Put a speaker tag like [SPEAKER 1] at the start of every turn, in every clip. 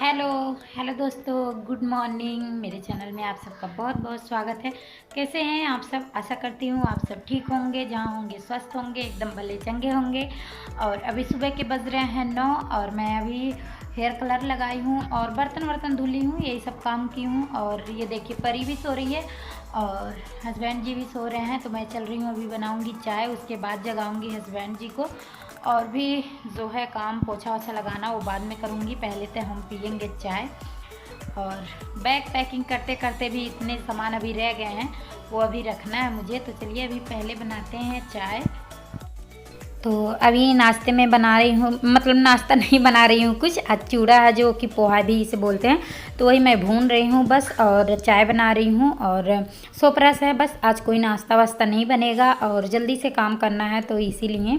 [SPEAKER 1] Hello hello दोस्तों, good morning. मेरे channel में आप सबका बहुत बहुत स्वागत है। कैसे हैं आप सब? आशा करती हूँ आप सब ठीक होंगे, जहाँ होंगे स्वस्थ होंगे, एकदम भले चंगे होंगे। और अभी सुबह के बज रहे हैं 9 और मैं अभी हेयर कलर लगाई हूँ और बर्तन वर्तन धुली हूँ, यही सब काम की हूँ। और ये देखिए परी भी सो रही है और हस्बैंड जी भी सो रहे हैं। तो मैं चल रही हूँ, अभी बनाऊँगी चाय, उसके बाद जगाऊँगी हस्बैंड जी को। और भी जो है काम पोछा वोछा लगाना वो बाद में करूँगी, पहले तो हम पियेंगे चाय। और बैग पैकिंग करते करते भी इतने सामान अभी रह गए हैं, वो अभी रखना है मुझे। तो चलिए अभी पहले बनाते हैं चाय। तो अभी नाश्ते में बना रही हूँ, मतलब नाश्ता नहीं बना रही हूँ, कुछ आज चूड़ा है जो कि पोहा भी इसे बोलते हैं, तो वही मैं भून रही हूँ बस। और चाय बना रही हूँ और सोपरस है बस। आज कोई नाश्ता वास्ता नहीं बनेगा और जल्दी से काम करना है तो इसीलिए।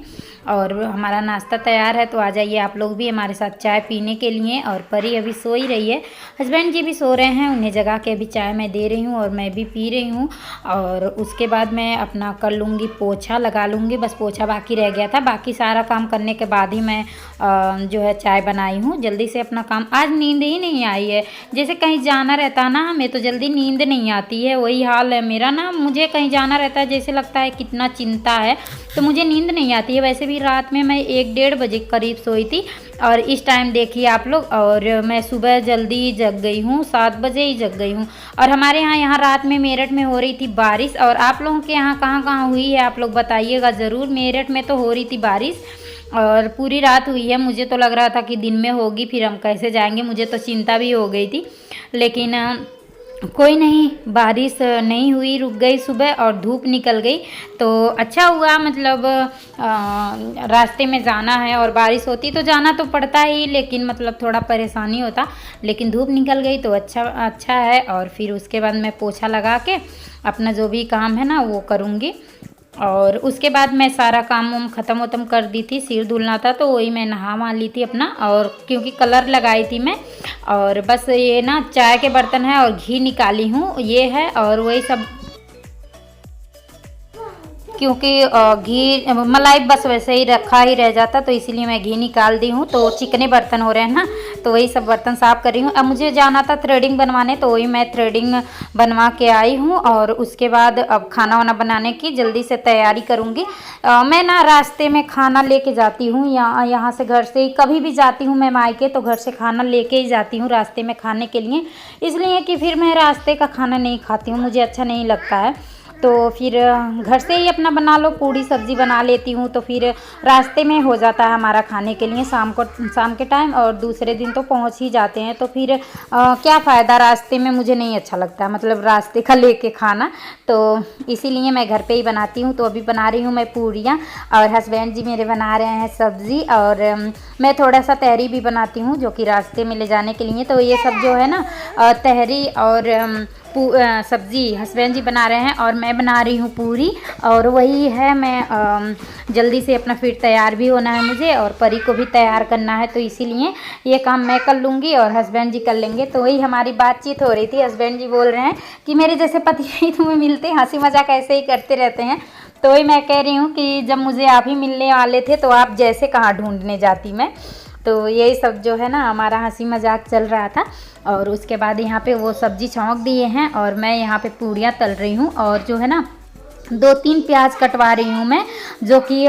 [SPEAKER 1] और हमारा नाश्ता तैयार है, तो आ जाइए आप लोग भी हमारे साथ चाय पीने के लिए। और परी अभी सो ही रही है, हस्बैंड जी भी सो रहे हैं, उन्हें जगा के अभी चाय मैं दे रही हूँ और मैं भी पी रही हूँ। और उसके बाद मैं अपना कर लूँगी पोछा, लगा लूँगी, बस पोछा बाकी रह गया था। बाकी सारा काम करने के बाद ही मैं जो है चाय बनाई हूँ। जल्दी से अपना काम, आज नींद ही नहीं आई है। जैसे कहीं जाना रहता है ना हमें, तो जल्दी नींद नहीं आती है, वही हाल है मेरा ना। मुझे कहीं जाना रहता है, जैसे लगता है कितना चिंता है, तो मुझे नींद नहीं आती है। वैसे भी रात में मैं 1-1:30 बजे करीब सोई थी और इस टाइम देखिए आप लोग। और मैं सुबह जल्दी जग गई हूँ, 7 बजे ही जग गई हूँ। और हमारे यहाँ रात में मेरठ में हो रही थी बारिश। और आप लोगों के यहाँ कहाँ कहाँ हुई है आप लोग बताइएगा ज़रूर। मेरठ में तो हो रही थी बारिश और पूरी रात हुई है। मुझे तो लग रहा था कि दिन में होगी, फिर हम कैसे जाएंगे, मुझे तो चिंता भी हो गई थी। लेकिन कोई नहीं, बारिश नहीं हुई, रुक गई सुबह और धूप निकल गई। तो अच्छा हुआ, मतलब रास्ते में जाना है और बारिश होती तो जाना तो पड़ता ही, लेकिन मतलब थोड़ा परेशानी होता। लेकिन धूप निकल गई तो अच्छा है। और फिर उसके बाद मैं पोछा लगा के अपना जो भी काम है ना वो करूँगी। और उसके बाद मैं सारा काम वाम ख़त्म कर दी थी, सिर धुलना था तो वही मैं नहा वहा ली थी अपना। और क्योंकि कलर लगाई थी मैं, और बस ये ना चाय के बर्तन है और घी निकाली हूँ ये है, और वही सब। क्योंकि घी मलाई बस वैसे ही रखा ही रह जाता, तो इसीलिए मैं घी निकाल दी हूँ। तो चिकने बर्तन हो रहे हैं ना, तो वही सब बर्तन साफ़ कर रही हूँ। अब मुझे जाना था थ्रेडिंग बनवाने, तो वही मैं थ्रेडिंग बनवा के आई हूँ। और उसके बाद अब खाना वाना बनाने की जल्दी से तैयारी करूँगी। मैं ना रास्ते में खाना लेके जाती हूँ, यहाँ से घर से ही कभी भी जाती हूँ मैं मायके, तो घर से खाना लेके ही जाती हूँ रास्ते में खाने के लिए। इसलिए कि फिर मैं रास्ते का खाना नहीं खाती हूँ, मुझे अच्छा नहीं लगता है। तो फिर घर से ही अपना बना लो, पूड़ी सब्ज़ी बना लेती हूँ, तो फिर रास्ते में हो जाता है हमारा खाने के लिए शाम के टाइम। और दूसरे दिन तो पहुँच ही जाते हैं, तो फिर क्या फ़ायदा, रास्ते में मुझे नहीं अच्छा लगता, मतलब रास्ते का लेके खाना। तो इसीलिए मैं घर पे ही बनाती हूँ। तो अभी बना रही हूँ मैं पूड़ियाँ और हस्बैंड जी मेरे बना रहे हैं सब्ज़ी। और मैं थोड़ा सा तहरी भी बनाती हूँ जो कि रास्ते में ले जाने के लिए। तो ये सब जो है ना तहरी और सब्ज़ी हस्बैंड जी बना रहे हैं और मैं बना रही हूँ पूरी। और वही है, मैं जल्दी से अपना फिर तैयार भी होना है मुझे और परी को भी तैयार करना है, तो इसीलिए ये काम मैं कर लूँगी और हस्बैंड जी कर लेंगे। तो वही हमारी बातचीत हो रही थी। हस्बैंड जी बोल रहे हैं कि मेरे जैसे पति ही तुम्हें मिलते, हंसी मजाक ऐसे ही करते रहते हैं। तो वही मैं कह रही हूँ कि जब मुझे आप ही मिलने वाले थे तो आप जैसे कहाँ ढूंढने जाती मैं। तो यही सब जो है ना हमारा हंसी मजाक चल रहा था। और उसके बाद यहाँ पे वो सब्जी छौंक दिए हैं और मैं यहाँ पे पूड़ियाँ तल रही हूँ। और जो है ना 2-3 प्याज कटवा रही हूँ मैं, जो कि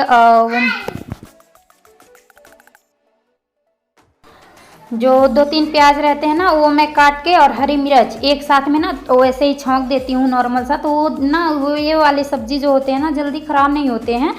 [SPEAKER 1] जो 2-3 प्याज रहते हैं ना वो मैं काट के, और हरी मिर्च एक साथ में ना वैसे ही छौंक देती हूँ नॉर्मल सा। तो वो ना वो ये वाले सब्जी जो होते हैं ना जल्दी ख़राब नहीं होते हैं।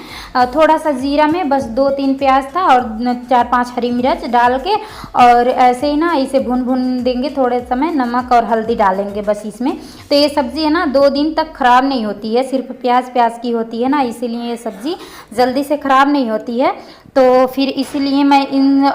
[SPEAKER 1] थोड़ा सा जीरा में बस 2-3 प्याज था और 4-5 हरी मिर्च डाल के, और ऐसे ही ना इसे भून देंगे थोड़े समय, नमक और हल्दी डालेंगे बस इसमें। तो ये सब्ज़ी है ना 2 दिन तक ख़राब नहीं होती है, सिर्फ प्याज की होती है ना, इसीलिए ये सब्ज़ी जल्दी से ख़राब नहीं होती है। तो फिर इसीलिए मैं इन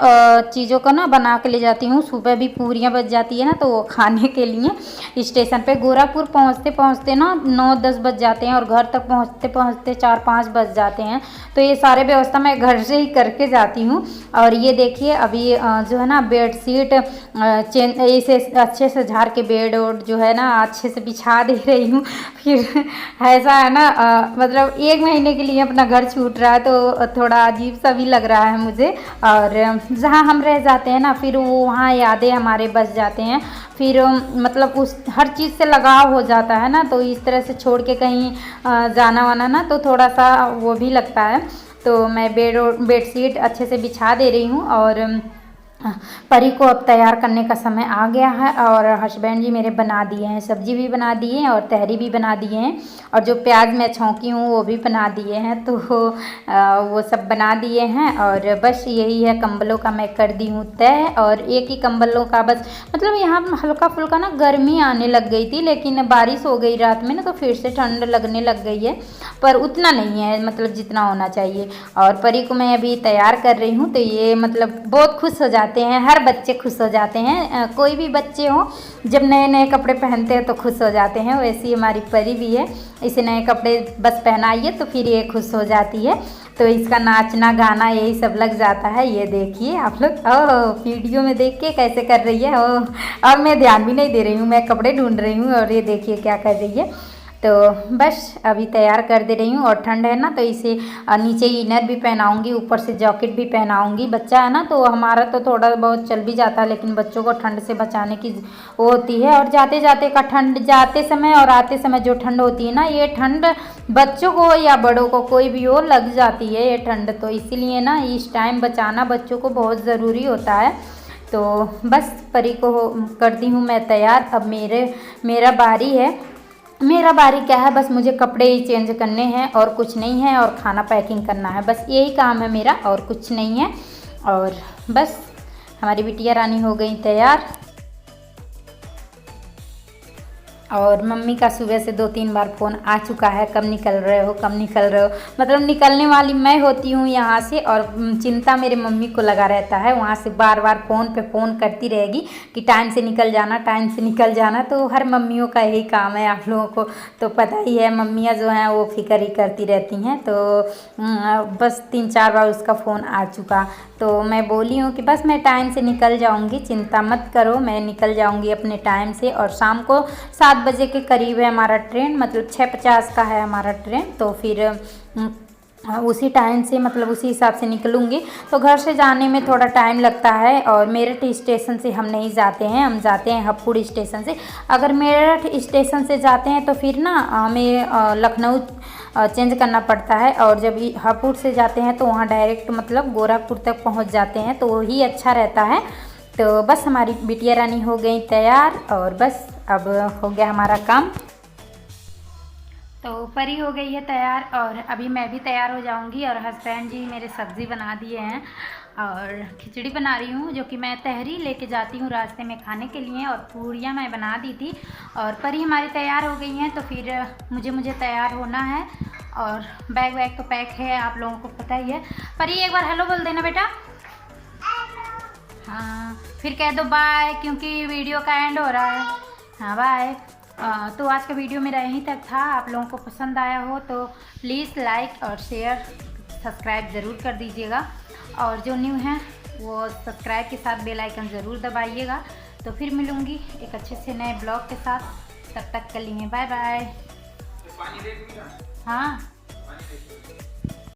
[SPEAKER 1] चीज़ों को ना बना के ले जाती हूँ। सुबह भी पूरियाँ बच जाती है ना, तो वो खाने के लिए स्टेशन पे गोरखपुर पहुँचते ना 9-10 बज जाते हैं और घर तक पहुँचते 4-5 बज जाते हैं। तो ये सारे व्यवस्था मैं घर से ही करके जाती हूँ। और ये देखिए अभी जो है ना बेडशीट इसे अच्छे से झाड़ के बेड और जो है ना अच्छे से बिछा दे रही हूँ। फिर ऐसा है ना मतलब 1 महीने के लिए अपना घर छूट रहा है तो थोड़ा अजीब सा भी लग रहा है मुझे। और जहाँ हम रह जाते हैं ना फिर वो वहाँ यादें हमारे बस जाते हैं। फिर मतलब उस हर चीज़ से लगाव हो जाता है ना, तो इस तरह से छोड़ के कहीं जाना वाना ना तो थोड़ा सा वो भी लगता है। तो मैं बेडशीट अच्छे से बिछा दे रही हूँ और परी को अब तैयार करने का समय आ गया है। और हस्बैंड जी मेरे बना दिए हैं, सब्जी भी बना दिए हैं और तहरी भी बना दिए हैं, और जो प्याज मैं छौंकी हूँ वो भी बना दिए हैं। तो वो सब बना दिए हैं और बस यही है, कंबलों का मैं कर दी हूँ तय। और एक ही कंबलों का बस मतलब यहाँ हल्का फुल्का ना गर्मी आने लग गई थी, लेकिन बारिश हो गई रात में ना तो फिर से ठंड लगने लग गई है, पर उतना नहीं है मतलब जितना होना चाहिए। और परी को मैं अभी तैयार कर रही हूँ तो ये मतलब बहुत खुश हो जाते हैं, हर बच्चे खुश हो जाते हैं, कोई भी बच्चे हो जब नए नए कपड़े पहनते हैं तो खुश हो जाते हैं। वैसी हमारी परी भी है, इसे नए कपड़े बस पहनाइए तो फिर ये खुश हो जाती है। तो इसका नाचना गाना यही सब लग जाता है। ये देखिए आप लोग, ओह वीडियो में देख के कैसे कर रही है, ओह और मैं ध्यान भी नहीं दे रही हूँ, मैं कपड़े ढूंढ रही हूँ और ये देखिए क्या कर रही है। तो बस अभी तैयार कर दे रही हूँ। और ठंड है ना तो इसे नीचे इनर भी पहनाऊँगी, ऊपर से जैकेट भी पहनाऊँगी। बच्चा है ना तो हमारा तो थोड़ा बहुत चल भी जाता है, लेकिन बच्चों को ठंड से बचाने की वो होती है। और जाते जाते का ठंड, जाते समय और आते समय जो ठंड होती है ना, ये ठंड बच्चों को या बड़ों को कोई भी हो लग जाती है ये ठंड। तो इसीलिए ना इस टाइम बचाना बच्चों को बहुत ज़रूरी होता है। तो बस परी को करती हूँ मैं तैयार। अब मेरा बारी है। मेरा बारी क्या है, बस मुझे कपड़े ही चेंज करने हैं और कुछ नहीं है, और खाना पैकिंग करना है, बस यही काम है मेरा और कुछ नहीं है। और बस हमारी बिटिया रानी हो गई तैयार। और मम्मी का सुबह से 2-3 बार फ़ोन आ चुका है, कब निकल रहे हो कब निकल रहे हो। मतलब निकलने वाली मैं होती हूँ यहाँ से, और चिंता मेरे मम्मी को लगा रहता है, वहाँ से बार बार फ़ोन पे फ़ोन करती रहेगी कि टाइम से निकल जाना, टाइम से निकल जाना। तो हर मम्मियों का यही काम है, आप लोगों को तो पता ही है, मम्मियाँ जो हैं वो फिक्र ही करती रहती हैं। तो बस 3-4 बार उसका फ़ोन आ चुका। तो मैं बोली हूँ कि बस मैं टाइम से निकल जाऊँगी, चिंता मत करो, मैं निकल जाऊँगी अपने टाइम से। और शाम को 7 बजे के करीब है हमारा ट्रेन, मतलब 6:50 का है हमारा ट्रेन। तो फिर उसी टाइम से मतलब उसी हिसाब से निकलूँगी। तो घर से जाने में थोड़ा टाइम लगता है, और मेरठ स्टेशन से हम नहीं जाते हैं, हम जाते हैं हपुड़ स्टेशन से। अगर मेरठ स्टेशन से जाते हैं तो फिर ना हमें लखनऊ चेंज करना पड़ता है, और जब हपुड़ से जाते हैं तो वहाँ डायरेक्ट मतलब गोरखपुर तक पहुँच जाते हैं, तो वही अच्छा रहता है। तो बस हमारी बिटिया रानी हो गई तैयार, और बस अब हो गया हमारा काम। तो परी हो गई है तैयार, और अभी मैं भी तैयार हो जाऊंगी। और हस्बैंड जी मेरे सब्ज़ी बना दिए हैं, और खिचड़ी बना रही हूँ, जो कि मैं तहरी लेके जाती हूँ रास्ते में खाने के लिए, और पूरियाँ मैं बना दी थी। और परी हमारी तैयार हो गई हैं, तो फिर मुझे तैयार होना है। और बैग वैग तो पैक है, आप लोगों को पता ही है। परी एक बार हेलो बोल देना बेटा। हाँ फिर कह दो बाय, क्योंकि वीडियो का एंड हो रहा है। हाँ बाय। तो आज का वीडियो मेरा यहीं तक था। आप लोगों को पसंद आया हो तो प्लीज़ लाइक और शेयर सब्सक्राइब ज़रूर कर दीजिएगा, और जो न्यू हैं वो सब्सक्राइब के साथ बेल आइकन ज़रूर दबाइएगा। तो फिर मिलूँगी एक अच्छे से नए ब्लॉग के साथ, तब तक के लिए बाय बाय। हाँ।